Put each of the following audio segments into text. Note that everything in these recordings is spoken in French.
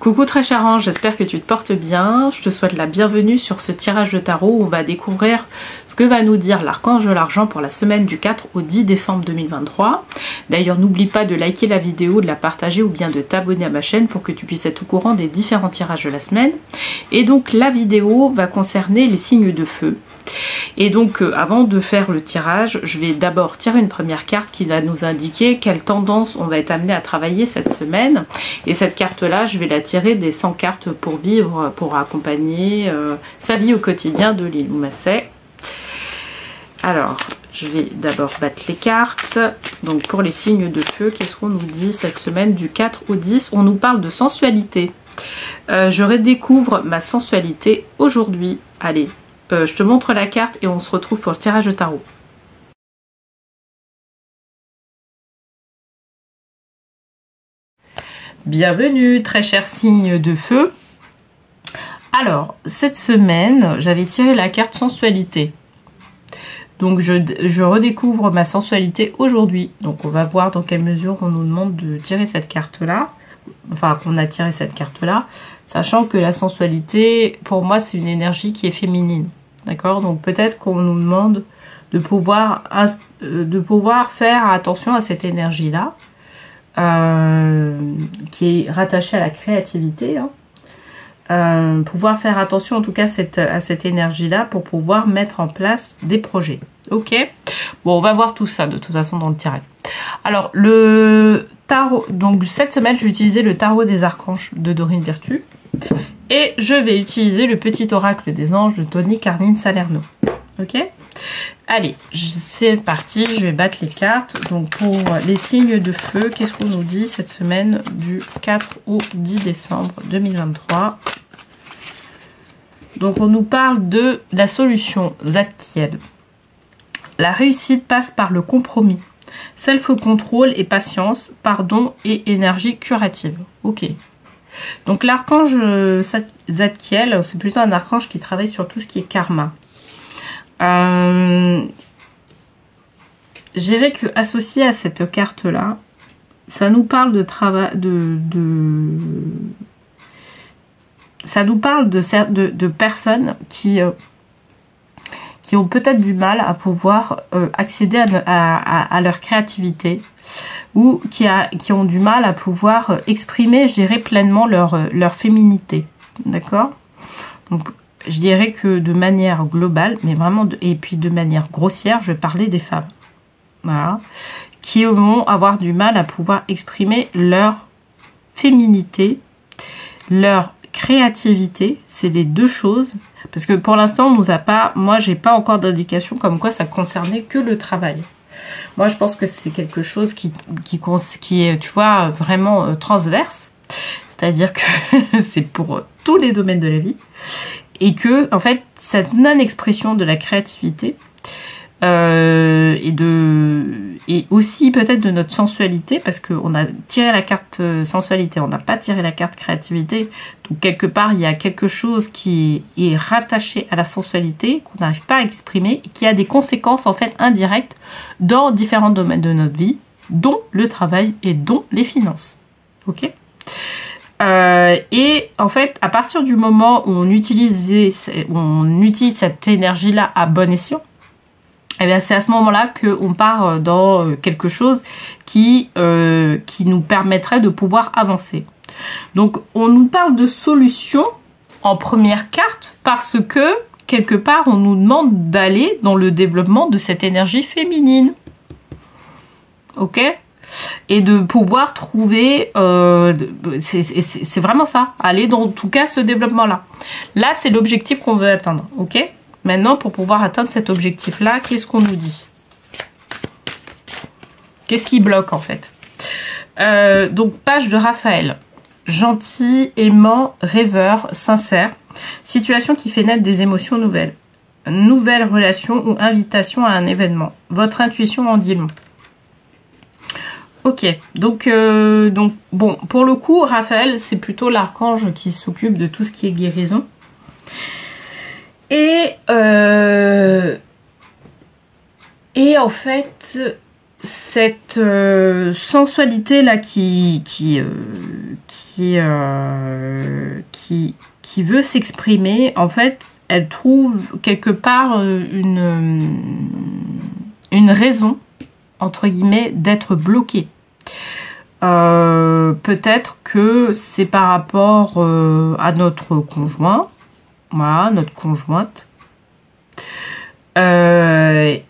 Coucou très cher ange, j'espère que tu te portes bien. Je te souhaite la bienvenue sur ce tirage de tarot où on va découvrir ce que va nous dire l'archange de l'argent pour la semaine du 4 au 10 décembre 2023. D'ailleurs, n'oublie pas de liker la vidéo, de la partager ou bien de t'abonner à ma chaîne pour que tu puisses être au courant des différents tirages de la semaine. Et donc la vidéo va concerner les signes de feu. Et donc avant de faire le tirage, je vais d'abord tirer une première carte qui va nous indiquer quelle tendance on va être amené à travailler cette semaine. Et cette carte là, je vais la tirer des 100 cartes pour vivre, pour accompagner sa vie au quotidien de Lilou Masset. Alors, je vais d'abord battre les cartes. Donc pour les signes de feu, qu'est-ce qu'on nous dit cette semaine du 4 au 10? On nous parle de sensualité. Je redécouvre ma sensualité aujourd'hui. Allez. Je te montre la carte et on se retrouve pour le tirage de tarot. Bienvenue, très cher signe de feu. Alors, cette semaine, j'avais tiré la carte sensualité. Donc, je redécouvre ma sensualité aujourd'hui. Donc, on va voir dans quelle mesure on nous demande de tirer cette carte-là. Enfin, qu'on a tiré cette carte-là. Sachant que la sensualité, pour moi, c'est une énergie qui est féminine. D'accord? Donc peut-être qu'on nous demande de pouvoir faire attention à cette énergie-là, qui est rattachée à la créativité. Hein. Pouvoir faire attention en tout cas à cette énergie-là pour pouvoir mettre en place des projets. Ok? Bon, on va voir tout ça de toute façon dans le tirage. Alors, le tarot, donc cette semaine, je vais utiliser le tarot des archanges de Dorine Virtue. Et je vais utiliser le petit oracle des anges de Tony Carlin Salerno. Ok? Allez, c'est parti, je vais battre les cartes. Donc pour les signes de feu, qu'est-ce qu'on nous dit cette semaine du 4 au 10 décembre 2023? Donc on nous parle de la solution Zadkiel. La réussite passe par le compromis. Self-control et patience, pardon et énergie curative. Ok. Donc l'archange Zadkiel, c'est plutôt un archange qui travaille sur tout ce qui est karma. Je dirais que associé à cette carte-là, ça nous parle de travail, ça nous parle de personnes qui ont peut-être du mal à pouvoir accéder à leur créativité, ou qui ont du mal à pouvoir exprimer, je dirais, pleinement leur féminité. D'accord? Donc, je dirais que de manière globale, mais vraiment, et puis de manière grossière, je vais parler des femmes. Voilà. Qui vont avoir du mal à pouvoir exprimer leur féminité, leur créativité. C'est les deux choses. Parce que pour l'instant, on nous a pas, moi, j'ai pas encore d'indication comme quoi ça concernait que le travail. Moi, je pense que c'est quelque chose qui est, tu vois, vraiment transverse. C'est-à-dire que c'est pour tous les domaines de la vie. Et que, en fait, cette non-expression de la créativité et aussi peut-être de notre sensualité, parce qu'on a tiré la carte sensualité, on n'a pas tiré la carte créativité. Donc, quelque part, il y a quelque chose qui est rattaché à la sensualité, qu'on n'arrive pas à exprimer, et qui a des conséquences, en fait, indirectes dans différents domaines de notre vie, dont le travail et dont les finances. Ok? Et en fait, à partir du moment où on utilise cette énergie-là à bon escient, eh bien, c'est à ce moment-là qu'on part dans quelque chose qui nous permettrait de pouvoir avancer. Donc, on nous parle de solution en première carte parce que, quelque part, on nous demande d'aller dans le développement de cette énergie féminine. Ok? Et de pouvoir trouver, c'est vraiment ça, aller dans, en tout cas, ce développement-là. Là, c'est l'objectif qu'on veut atteindre, ok? Maintenant, pour pouvoir atteindre cet objectif-là, qu'est-ce qu'on nous dit? Qu'est-ce qui bloque, en fait? Donc, page de Raphaël. Gentil, aimant, rêveur, sincère. Situation qui fait naître des émotions nouvelles. Nouvelle relation ou invitation à un événement. Votre intuition en dit long. Ok, donc bon, pour le coup, Raphaël, c'est plutôt l'archange qui s'occupe de tout ce qui est guérison. Et en fait, cette sensualité-là qui qui veut s'exprimer, en fait, elle trouve quelque part une raison, entre guillemets, d'être bloquée. Peut-être que c'est par rapport à notre conjoint, voilà, notre conjointe. Et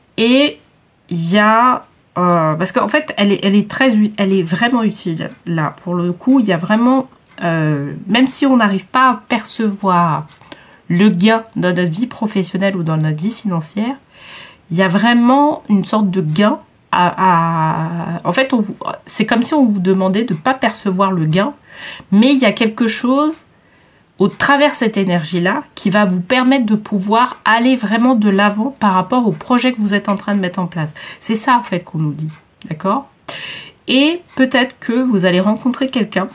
il y a parce qu'en fait elle est vraiment utile là pour le coup. Il y a vraiment même si on n'arrive pas à percevoir le gain dans notre vie professionnelle ou dans notre vie financière, il y a vraiment une sorte de gain en fait c'est comme si on vous demandait de ne pas percevoir le gain, mais il y a quelque chose au travers cette énergie-là qui va vous permettre de pouvoir aller vraiment de l'avant par rapport au projet que vous êtes en train de mettre en place. C'est ça en fait qu'on nous dit, d'accord? Et peut-être que vous allez rencontrer quelqu'un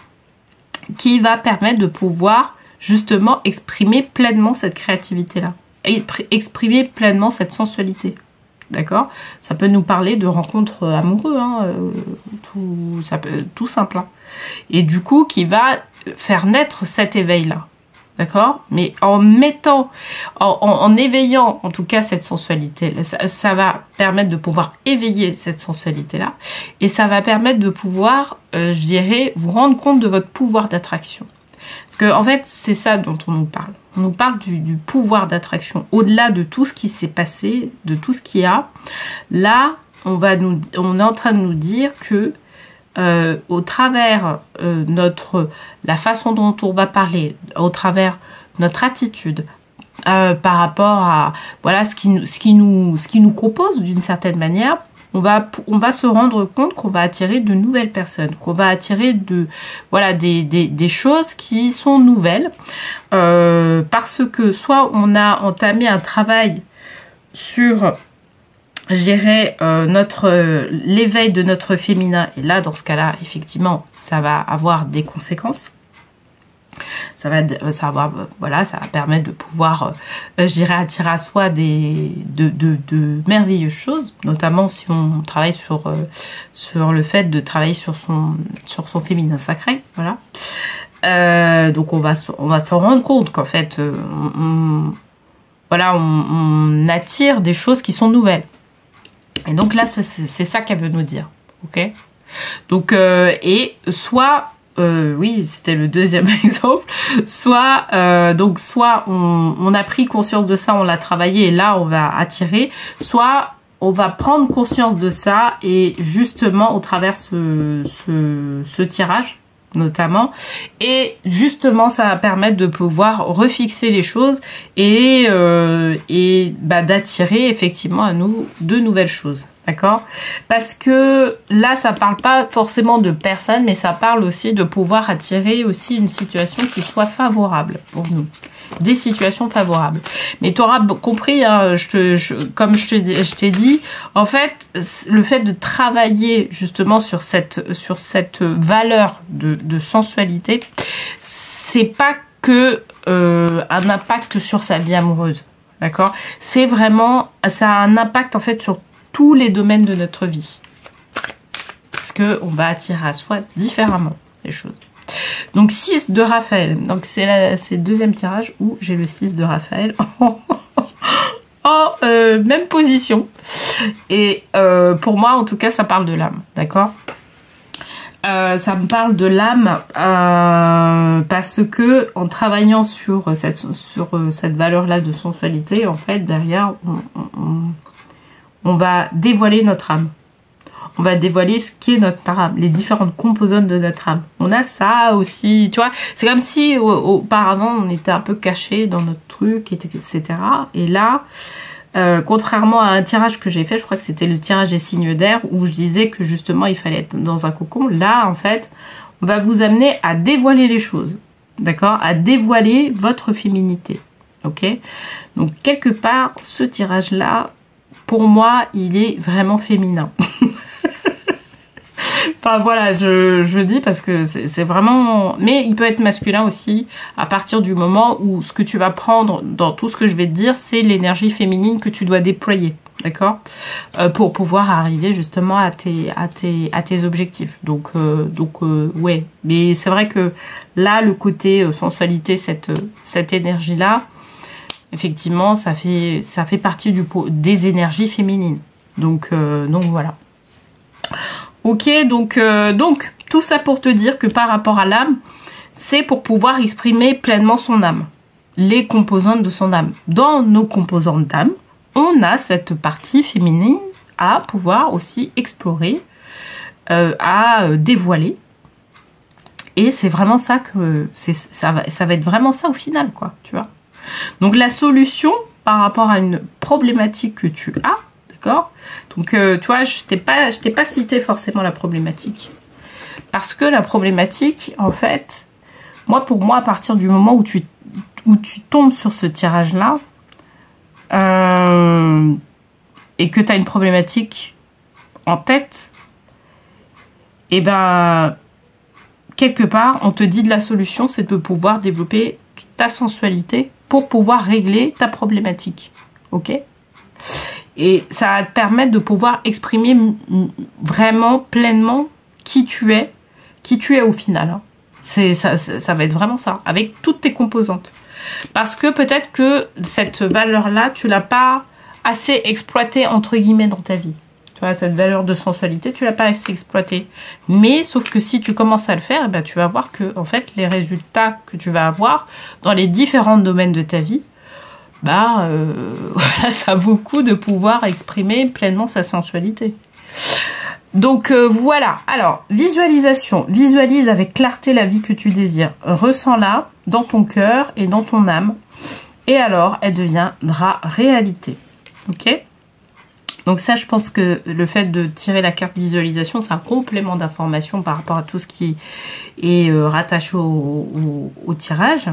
qui va permettre de pouvoir justement exprimer pleinement cette créativité-là, et exprimer pleinement cette sensualité. D'accord? Ça peut nous parler de rencontres amoureuses, hein, tout simple. Hein. Et du coup, qui va faire naître cet éveil-là. D'accord? Mais en mettant, en éveillant en tout cas cette sensualité, ça va permettre de pouvoir éveiller cette sensualité-là. Et ça va permettre de pouvoir, je dirais, vous rendre compte de votre pouvoir d'attraction. Parce que en fait, c'est ça dont on nous parle. On nous parle du pouvoir d'attraction. Au-delà de tout ce qui s'est passé, de tout ce qu'il y a, là, on est en train de nous dire que au travers la façon dont on va parler, au travers notre attitude, par rapport à voilà ce qui nous compose d'une certaine manière, on va se rendre compte qu'on va attirer de nouvelles personnes, qu'on va attirer des choses qui sont nouvelles, parce que soit on a entamé un travail sur, je dirais, l'éveil de notre féminin, et là dans ce cas-là effectivement ça va avoir des conséquences. Ça va permettre de pouvoir, je dirais, attirer à soi de merveilleuses choses, notamment si on travaille sur le fait de travailler sur son féminin sacré, voilà. Donc on va s'en rendre compte qu'en fait, on attire des choses qui sont nouvelles. Et donc là, c'est ça qu'elle veut nous dire, ok? Donc et soit oui, c'était le deuxième exemple. Soit on a pris conscience de ça, on l'a travaillé et là on va attirer. Soit on va prendre conscience de ça et justement au travers ce tirage notamment, et justement ça va permettre de pouvoir refixer les choses et d'attirer effectivement à nous de nouvelles choses. D'accord? Parce que là, ça parle pas forcément de personne, mais ça parle aussi de pouvoir attirer aussi une situation qui soit favorable pour nous. Des situations favorables. Mais tu auras compris, hein, comme je t'ai dit, en fait, le fait de travailler justement sur cette valeur de sensualité, c'est pas que un impact sur sa vie amoureuse. D'accord? C'est vraiment, ça a un impact en fait sur tous les domaines de notre vie. Parce qu'on va attirer à soi différemment les choses. Donc 6 de Raphaël. Donc c'est le deuxième tirage où j'ai le 6 de Raphaël en même position. Et pour moi, en tout cas, ça parle de l'âme. D'accord? Ça me parle de l'âme parce que en travaillant sur cette valeur-là de sensualité, en fait, derrière, on va dévoiler notre âme. On va dévoiler ce qu'est notre âme, les différentes composantes de notre âme. On a ça aussi, tu vois. C'est comme si auparavant, on était un peu caché dans notre truc, etc. Et là, contrairement à un tirage que j'ai fait, je crois que c'était le tirage des signes d'air, où je disais que justement, il fallait être dans un cocon. Là, en fait, on va vous amener à dévoiler les choses. D'accord? À dévoiler votre féminité. Ok? Donc, quelque part, ce tirage-là, pour moi, il est vraiment féminin. Enfin voilà, je dis parce que c'est vraiment... Mais il peut être masculin aussi à partir du moment où ce que tu vas prendre dans tout ce que je vais te dire, c'est l'énergie féminine que tu dois déployer. d'accord, pour pouvoir arriver justement à tes objectifs. Donc ouais, mais c'est vrai que là, le côté sensualité, cette énergie-là, effectivement, ça fait partie des énergies féminines. Donc voilà. Ok, donc tout ça pour te dire que par rapport à l'âme, c'est pour pouvoir exprimer pleinement son âme, les composantes de son âme. Dans nos composantes d'âme, on a cette partie féminine à pouvoir aussi explorer, à dévoiler. Et c'est vraiment ça que ça va être vraiment ça au final, quoi, tu vois. Donc la solution par rapport à une problématique que tu as, d'accord. Donc tu vois, je t'ai pas cité forcément la problématique, parce que la problématique, en fait, pour moi, à partir du moment où tu tombes sur ce tirage-là, et que tu as une problématique en tête, et ben quelque part on te dit de la solution, c'est de pouvoir développer ta sensualité pour pouvoir régler ta problématique, ok, et ça va te permettre de pouvoir exprimer vraiment pleinement qui tu es au final, hein. Ça va être vraiment ça, avec toutes tes composantes. Parce que peut-être que cette valeur-là, tu l'as pas assez exploitée, entre guillemets, dans ta vie. Tu vois, cette valeur de sensualité, tu l'as pas assez exploitée. Mais, sauf que si tu commences à le faire, eh ben, tu vas voir que, en fait, les résultats que tu vas avoir dans les différents domaines de ta vie, voilà, ça vaut le coup de pouvoir exprimer pleinement sa sensualité. Donc voilà, alors visualisation, visualise avec clarté la vie que tu désires, ressens-la dans ton cœur et dans ton âme, et alors elle deviendra réalité, ok. Donc ça, je pense que le fait de tirer la carte visualisation, c'est un complément d'information par rapport à tout ce qui est rattaché au tirage.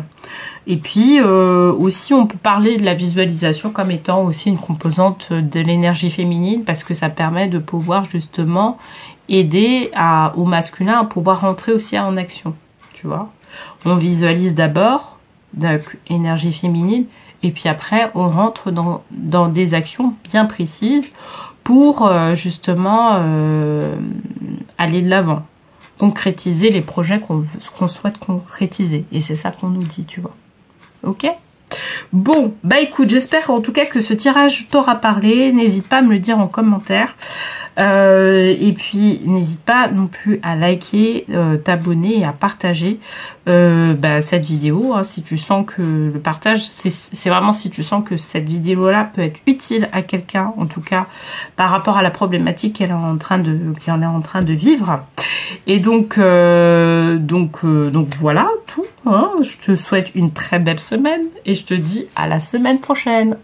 Et puis aussi, on peut parler de la visualisation comme étant aussi une composante de l'énergie féminine, parce que ça permet de pouvoir justement aider au masculin à pouvoir rentrer aussi en action, tu vois. On visualise d'abord, donc énergie féminine, et puis après, on rentre dans des actions bien précises pour justement aller de l'avant, concrétiser les projets qu'on souhaite concrétiser. Et c'est ça qu'on nous dit, tu vois. Ok ? Bon, bah écoute, j'espère en tout cas que ce tirage t'aura parlé. N'hésite pas à me le dire en commentaire. Et puis, n'hésite pas non plus à liker, t'abonner et à partager cette vidéo. Hein, si tu sens que le partage, c'est vraiment si tu sens que cette vidéo-là peut être utile à quelqu'un, en tout cas, par rapport à la problématique qu'elle est en train de vivre. Et donc voilà tout. Hein. Je te souhaite une très belle semaine et je te dis à la semaine prochaine.